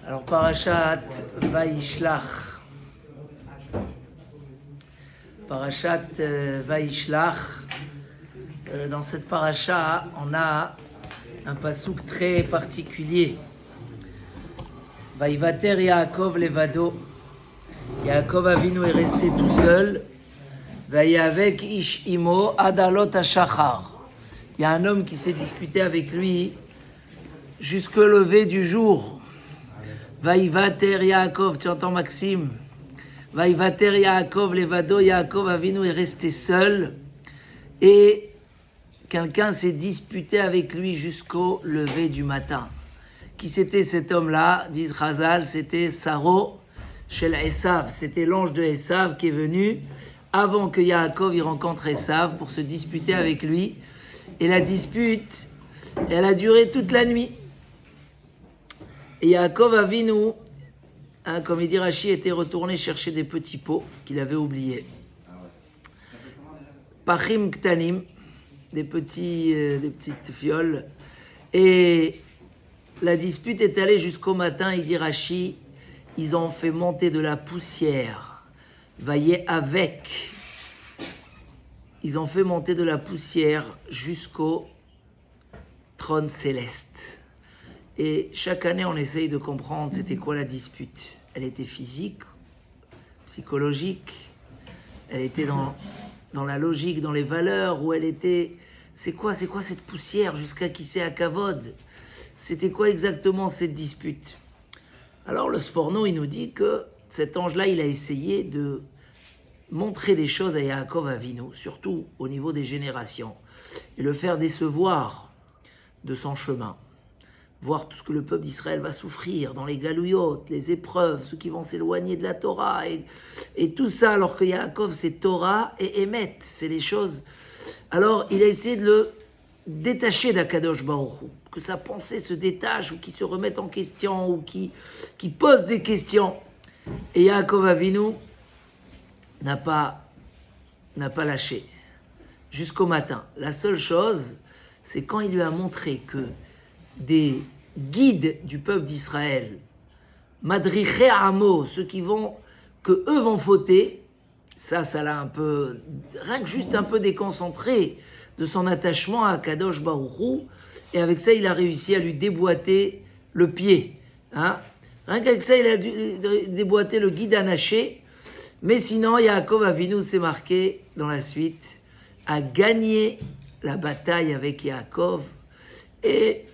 Alors, Parashat Vayishlach. Parashat Vayishlach. Dans cette parasha, on a un pasouk très particulier. Vayivater Yaakov levado. Yaakov Avinu est resté tout seul. Vayavek ish imo adalot hashachar. Il y a un homme qui s'est disputé avec lui jusque lever du jour. Vayivater Yaakov, tu entends Maxime? Vayivater Yaakov levado, Yaakov Avinu est resté seul et quelqu'un s'est disputé avec lui jusqu'au lever du matin. Qui c'était cet homme-là? Disent Chazal, c'était Saro Shel Esav, c'était l'ange de Esav qui est venu avant que Yaakov y rencontre Esav pour se disputer avec lui. Et la dispute, elle a duré toute la nuit. Et Yaakov Avinu, comme il dit Rashi, était retourné chercher des petits pots qu'il avait oubliés. Pachim ktanim, des petites fioles. Et la dispute est allée jusqu'au matin, il dit Rashi, ils ont fait monter de la poussière. Vaillez avec. Ils ont fait monter de la poussière jusqu'au trône céleste. Et chaque année, on essaye de comprendre c'était quoi la dispute. Elle était physique, psychologique, elle était dans la logique, dans les valeurs, où elle était... C'est quoi cette poussière jusqu'à qui c'est à Kavod? C'était quoi exactement cette dispute? Alors le Sforno, il nous dit que cet ange-là, il a essayé de montrer des choses à Yaakov Avinu, surtout au niveau des générations, et le faire décevoir de son chemin. Voir tout ce que le peuple d'Israël va souffrir dans les galouillotes, les épreuves, ceux qui vont s'éloigner de la Torah, et tout ça, alors que Yaakov, c'est Torah et Emet, c'est les choses. Alors, il a essayé de le détacher d'Akadosh Baruch Hu, que sa pensée se détache, ou qu'il se remette en question, ou qu'il pose des questions. Et Yaakov Avinu n'a pas lâché, jusqu'au matin. La seule chose, c'est quand il lui a montré que des guides du peuple d'Israël, Madriché Amo, ceux que eux vont fauter, ça l'a un peu, rien que juste un peu déconcentré de son attachement à Kadosh Baruch Hu, et avec ça il a réussi à lui déboîter le pied. Rien qu'avec ça il a dû déboîter le guide anaché, mais sinon Yaakov Avinu s'est marqué dans la suite à gagner la bataille avec Yaakov, et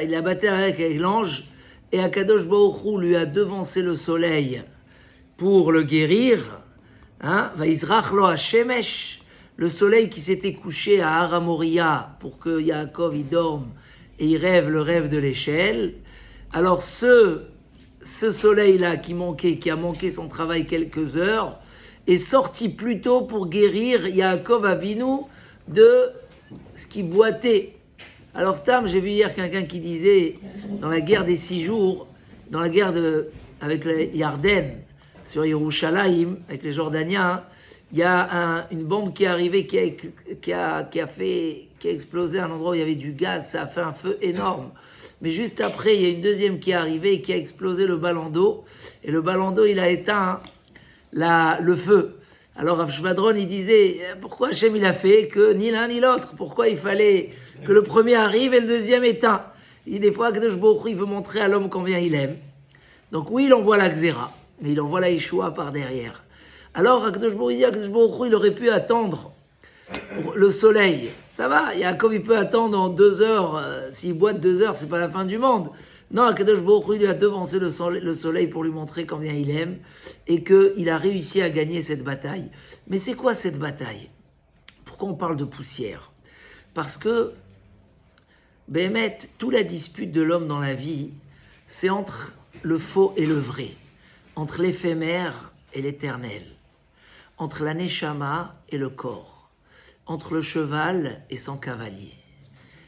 il a battu avec l'ange, et Akadosh Baruch Hu lui a devancé le soleil pour le guérir. Vaizrach lo hashemesh, le soleil qui s'était couché à Aramoria pour que Yaakov y dorme et il rêve le rêve de l'échelle. Alors ce soleil-là qui a manqué son travail quelques heures, est sorti plus tôt pour guérir Yaakov Avinu de ce qui boitait. Alors Stam, j'ai vu hier quelqu'un qui disait, dans la guerre des 6 jours, dans la guerre avec les Yarden, sur Yerushalayim, avec les Jordaniens, il y a une bombe qui est arrivée, qui a explosé à un endroit où il y avait du gaz, ça a fait un feu énorme. Mais juste après, il y a une deuxième qui est arrivée et qui a explosé le ballon d'eau, et le ballon d'eau, il a éteint le feu. Alors Rav Shvadron, il disait, pourquoi Hachem il a fait que ni l'un ni l'autre? Pourquoi il fallait que le premier arrive et le deuxième éteint? Il dit des fois, Akadosh Baruch Hu, il veut montrer à l'homme combien il aime. Donc oui, il envoie la Xéra, mais il envoie la Yeshua par derrière. Alors Akadosh Baruch Hu, il aurait pu attendre le soleil. Ça va, Yaakov, il peut attendre en 2 heures. S'il boite 2 heures, c'est pas la fin du monde. Non, Akadosh Baruch Hu, il lui a devancé le soleil pour lui montrer combien il aime et qu'il a réussi à gagner cette bataille. Mais c'est quoi cette bataille? Pourquoi on parle de poussière? Parce que, Béhémet, toute la dispute de l'homme dans la vie, c'est entre le faux et le vrai, entre l'éphémère et l'éternel, entre la neshama et le corps, entre le cheval et son cavalier.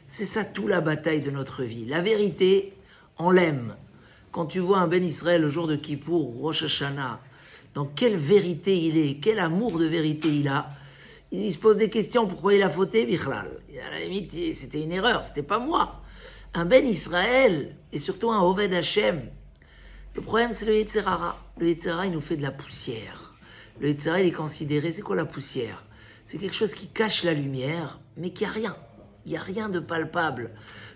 C'est ça toute la bataille de notre vie. La vérité, on l'aime. Quand tu vois un Ben Israël le jour de Kippour, Rosh Hashanah, dans quelle vérité il est, quel amour de vérité il a, il se pose des questions, pourquoi il a fauté, Bichlal. À la limite, c'était une erreur, c'était pas moi. Un Ben Israël, et surtout un Oved Hashem, le problème c'est le Yetzer Hara. Le Yetzer Hara, il nous fait de la poussière. Le Yetzer Hara, il est considéré, c'est quoi la poussière? C'est quelque chose qui cache la lumière, mais qui a rien. Il n'y a rien de palpable.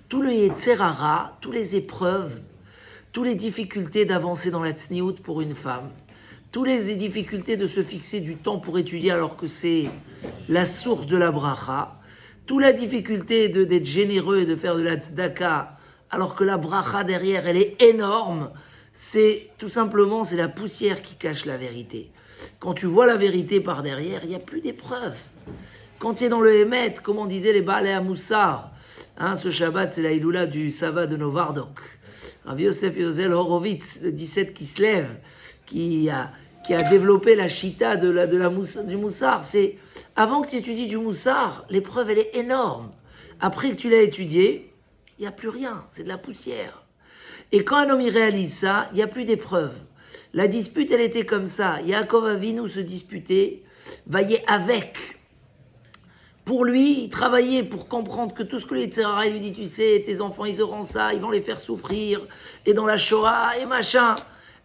Tout le Yetzer Hara, toutes les épreuves, toutes les difficultés d'avancer dans la tsniout pour une femme, toutes les difficultés de se fixer du temps pour étudier alors que c'est la source de la bracha, toute la difficulté d'être généreux et de faire de la tzedaka alors que la bracha derrière elle est énorme, c'est tout simplement c'est la poussière qui cache la vérité. Quand tu vois la vérité par derrière, il n'y a plus d'épreuves. Quand tu es dans le Hémet, comme on disait les Baalei Hamoussar, ce Shabbat c'est la Iloula du Sava de Novardok. Rav Yosef Yozel Horowitz, le 17 qui se lève, qui a développé la chita du Moussar, c'est avant que tu étudies du Moussar, l'épreuve elle est énorme. Après que tu l'as étudié, il n'y a plus rien, c'est de la poussière. Et quand un homme y réalise ça, il n'y a plus d'épreuve. La dispute elle était comme ça. Yaakov Avinu se disputait, vaillait avec. Pour lui, il travaillait pour comprendre que tout ce que les Tzerara lui dit, tu sais, tes enfants, ils auront ça, ils vont les faire souffrir, et dans la Shoah, et machin.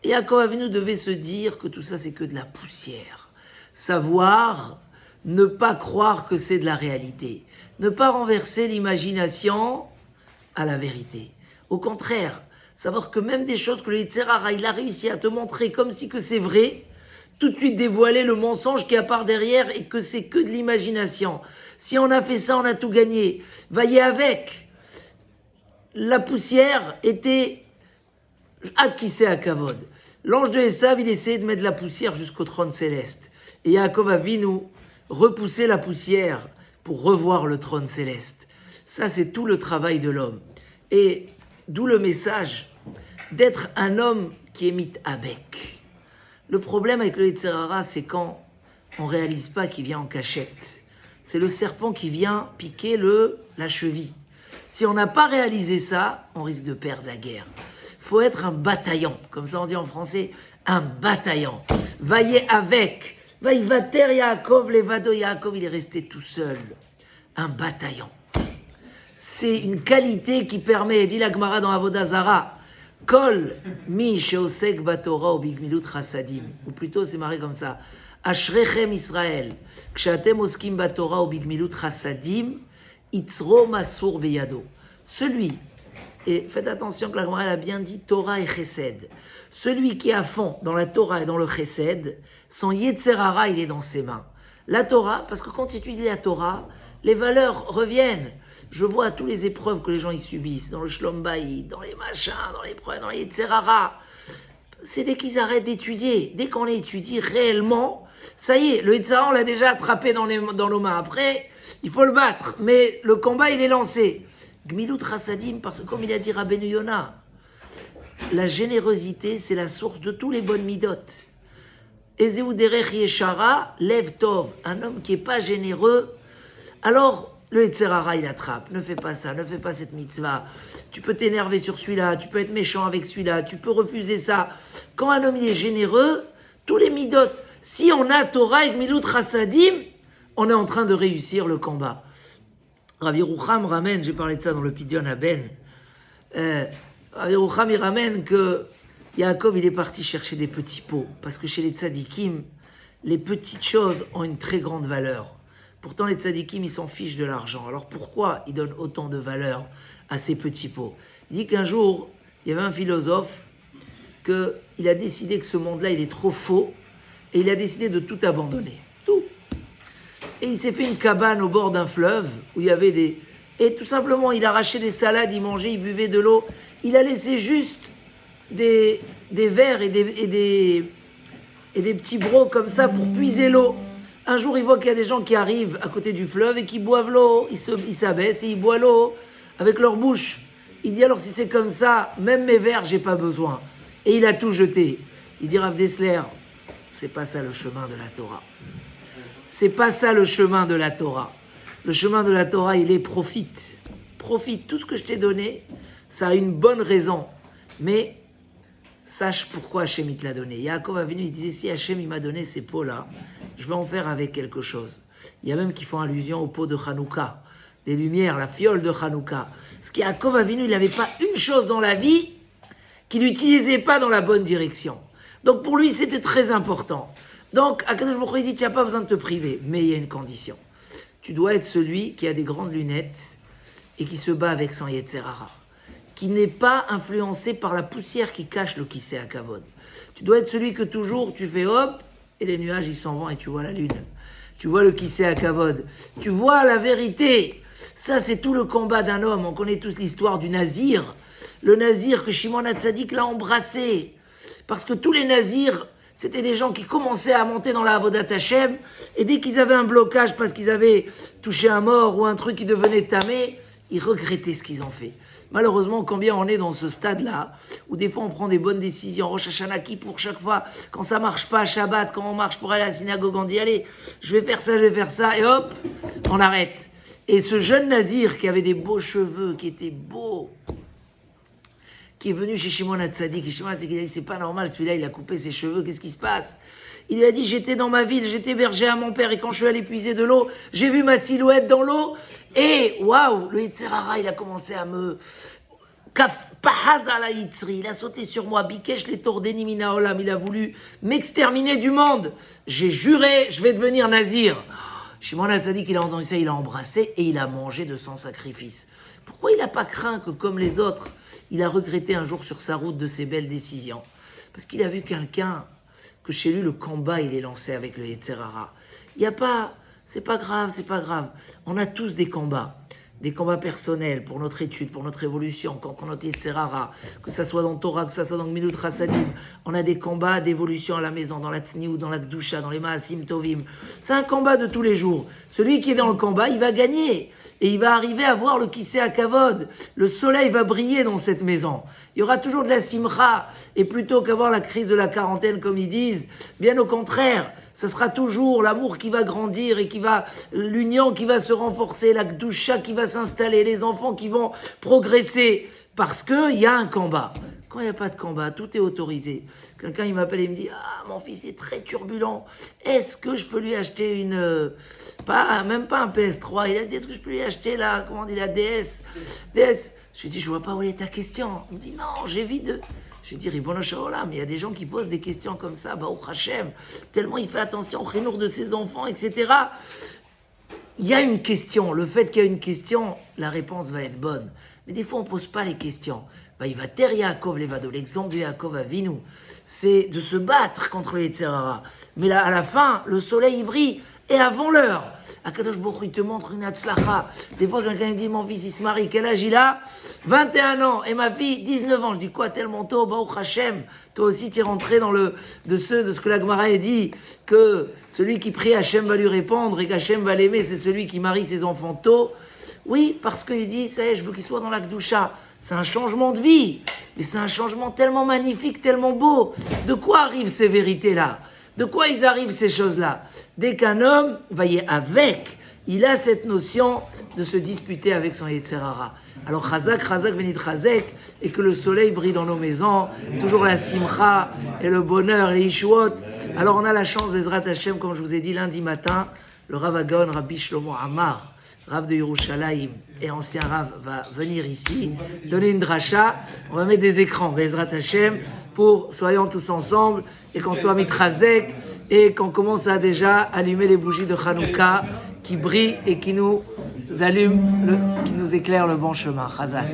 Et Yaakov Avinu devait se dire que tout ça, c'est que de la poussière. Savoir, ne pas croire que c'est de la réalité. Ne pas renverser l'imagination à la vérité. Au contraire, savoir que même des choses que les Tzerara, il a réussi à te montrer comme si que c'est vrai, tout de suite dévoiler le mensonge qui apparaît derrière et que c'est que de l'imagination. Si on a fait ça, on a tout gagné. Vaillez avec. La poussière était Adkissé à Kavod. L'ange de Esav, il essayait de mettre de la poussière jusqu'au trône céleste. Et Yaakov Avinu repoussait la poussière pour revoir le trône céleste. Ça, c'est tout le travail de l'homme. Et d'où le message d'être un homme qui est mit-abek. Le problème avec le Yetzer Hara, c'est quand on ne réalise pas qu'il vient en cachette. C'est le serpent qui vient piquer la cheville. Si on n'a pas réalisé ça, on risque de perdre la guerre. Il faut être un bataillon, comme ça on dit en français, un bataillon. Vaillez avec. Vaïvater Yaakov, Levado Yaakov, il est resté tout seul. Un bataillon. C'est une qualité qui permet, dit la Gemara dans Avodah Zara, Kol mi sheosek batorah ou bigmilut chassadim. Ou plutôt, c'est marqué comme ça. Ashrechem Israël. Kshatem oskim batorah ou bigmilut chassadim. Itzro masur beyado. Celui, et faites attention que la Gemara a bien dit Torah et Chesed. Celui qui est à fond dans la Torah et dans le Chesed, son Yetzer Hara, il est dans ses mains. La Torah, parce que quand tu étudies la Torah, les valeurs reviennent. Je vois toutes les épreuves que les gens y subissent, dans le Shlom Bayit, dans les machins, dans les preuves, dans les Yetzer Hara. C'est dès qu'ils arrêtent d'étudier, dès qu'on les étudie réellement, ça y est, le Yetzer Hara, on l'a déjà attrapé dans nos mains. Après, il faut le battre, mais le combat, il est lancé. Gmilut Chassadim, parce que comme il a dit Rabbeinu Yona, la générosité, c'est la source de tous les bonnes midot. Ezeu derech yeshara, lev tov, un homme qui n'est pas généreux, alors le Yetzer Hara, il attrape. Ne fais pas ça, ne fais pas cette mitzvah. Tu peux t'énerver sur celui-là, tu peux être méchant avec celui-là, tu peux refuser ça. Quand un homme il est généreux, tous les midot, si on a Torah et Gmilut Chassadim, on est en train de réussir le combat. Rav Yerucham ramène, j'ai parlé de ça dans le Pidyon à Ben, Rav Yerucham il ramène que Yaakov il est parti chercher des petits pots, parce que chez les tzadikim, les petites choses ont une très grande valeur. Pourtant, les tzadikim, ils s'en fichent de l'argent. Alors pourquoi ils donnent autant de valeur à ces petits pots? Il dit qu'un jour, il y avait un philosophe qu'il a décidé que ce monde-là, il est trop faux, et il a décidé de tout abandonner. Tout. Et il s'est fait une cabane au bord d'un fleuve, où il y avait des... Et tout simplement, il arrachait des salades, il mangeait, il buvait de l'eau. Il a laissé juste des verres et des petits brocs comme ça pour puiser l'eau. Un jour, il voit qu'il y a des gens qui arrivent à côté du fleuve et qui boivent l'eau. Ils s'abaissent et ils boivent l'eau avec leur bouche. Il dit alors, si c'est comme ça, même mes verres, j'ai pas besoin. Et il a tout jeté. Il dit, Rav Dessler, c'est pas ça le chemin de la Torah. C'est pas ça le chemin de la Torah. Le chemin de la Torah, il est profite. Profite. Tout ce que je t'ai donné, ça a une bonne raison. Mais sache pourquoi Hachem il te l'a donné. Yaakov a venu, il disait, si Hachem il m'a donné ces pots-là, je vais en faire avec quelque chose. Il y a même qui font allusion au pot de Hanouka, les lumières, la fiole de Hanouka. Parce qu'Yaakov Avinu, il n'avait pas une chose dans la vie qu'il n'utilisait pas dans la bonne direction. Donc pour lui, c'était très important. Donc, Akadosh Baruch Hu dit, tu n'as pas besoin de te priver, mais il y a une condition. Tu dois être celui qui a des grandes lunettes et qui se bat avec son Yetzer Hara, qui n'est pas influencé par la poussière qui cache le Kisei HaKavod. Tu dois être celui que toujours tu fais hop, et les nuages ils s'en vont et tu vois la lune. Tu vois le Kisei HaKavod. Tu vois la vérité. Ça, c'est tout le combat d'un homme. On connaît tous l'histoire du Nazir. Le Nazir que Shimon HaTzadik l'a embrassé. Parce que tous les Nazirs, c'était des gens qui commençaient à monter dans la Avodat Hashem, et dès qu'ils avaient un blocage parce qu'ils avaient touché un mort ou un truc qui devenait tamé, ils regrettaient ce qu'ils ont fait. Malheureusement, combien on est dans ce stade-là, où des fois on prend des bonnes décisions, Rosh Hashanah, qui pour chaque fois, quand ça marche pas, Shabbat, quand on marche pour aller à la synagogue, on dit allez, je vais faire ça, et hop, on arrête. Et ce jeune Nazir qui avait des beaux cheveux, qui était beau, qui est venu chez Shimon HaTzadik, et Shimon HaTzadik a dit c'est pas normal, celui-là il a coupé ses cheveux, qu'est-ce qui se passe? Il lui a dit j'étais dans ma ville, j'étais berger à mon père, et quand je suis allé puiser de l'eau, j'ai vu ma silhouette dans l'eau, et waouh, le Yetzer Hara il a commencé à me... Il a sauté sur moi, Bikesh les tordeni mina olam, il a voulu m'exterminer du monde. J'ai juré, je vais devenir nazir. Shimon HaTzadik, il a entendu ça, il a embrassé et il a mangé de son sacrifice. Pourquoi il n'a pas craint que, comme les autres, il a regretté un jour sur sa route de ses belles décisions? Parce qu'il a vu quelqu'un que chez lui, le combat, il est lancé avec le Yetzer Hara. Il n'y a pas... C'est pas grave. On a tous des combats personnels pour notre étude, pour notre évolution, contre notre Yetzer Hara, que ça soit dans le Torah, que ça soit dans le Milut Chasadim. On a des combats d'évolution à la maison, dans la Tzniut, dans la Kedusha, dans les Maasim Tovim. C'est un combat de tous les jours. Celui qui est dans le combat, il va gagner. Et il va arriver à voir le Kisei HaKavod. Le soleil va briller dans cette maison. Il y aura toujours de la simcha. Et plutôt qu'avoir la crise de la quarantaine, comme ils disent, bien au contraire, ce sera toujours l'amour qui va grandir et l'union qui va se renforcer, la Kedusha qui va s'installer, les enfants qui vont progresser. Parce qu'il y a un combat. Quand il n'y a pas de combat, tout est autorisé. Quelqu'un, il m'appelle et me dit « Ah, mon fils est très turbulent. Est-ce que je peux lui acheter même pas un PS3. Il a dit « Est-ce que je peux lui acheter la DS ?» DS. Je lui ai dit « Je ne vois pas où est ta question. » Il me dit « Non, j'évite de... » Je lui ai dit « Ribono Shalom, mais il y a des gens qui posent des questions comme ça, Baruch Hashem, tellement il fait attention au chinour de ses enfants, etc. » Il y a une question. Le fait qu'il y a une question, la réponse va être bonne. Mais des fois, on ne pose pas les questions. Il va taire Yaakov Levado. L'exemple de Yaakov Avinu, c'est de se battre contre le Yetzer Hara. Mais là, à la fin, le soleil il brille. Et avant l'heure, Akadosh Baruch Hu, il te montre une hatzlacha. Des fois, quelqu'un me dit, mon fils, il se marie. Quel âge il a? 21 ans. Et ma fille, 19 ans. Je dis, quoi, tellement tôt? Baruch Hashem. Toi aussi, tu es rentré dans de ce que la Gemara a dit, que celui qui prie, Hashem va lui répondre, et qu'Hashem va l'aimer, c'est celui qui marie ses enfants tôt. Oui, parce qu'il dit, ça y est, je veux qu'il soit dans la Kedusha. C'est un changement de vie, mais c'est un changement tellement magnifique, tellement beau. De quoi arrivent ces vérités-là? De quoi ils arrivent ces choses-là? Dès qu'un homme va y avec, il a cette notion de se disputer avec son Yetzer Hara. Alors Chazak, Venit Chazek, et que le soleil brille dans nos maisons, toujours la simcha et le bonheur, les ishuot. Alors on a la chance, Bezrat Hashem, comme je vous ai dit lundi matin, le Rav Hagon, Rabbi Shlomo Amar, Rav de Yerushalayim et ancien Rav, va venir ici, donner une dracha. On va mettre des écrans, Bezrat Hashem, pour soyons tous ensemble et qu'on soit mitrazek et qu'on commence à déjà allumer les bougies de Hanouka qui brillent et qui nous allument, qui nous éclairent le bon chemin. Chazak.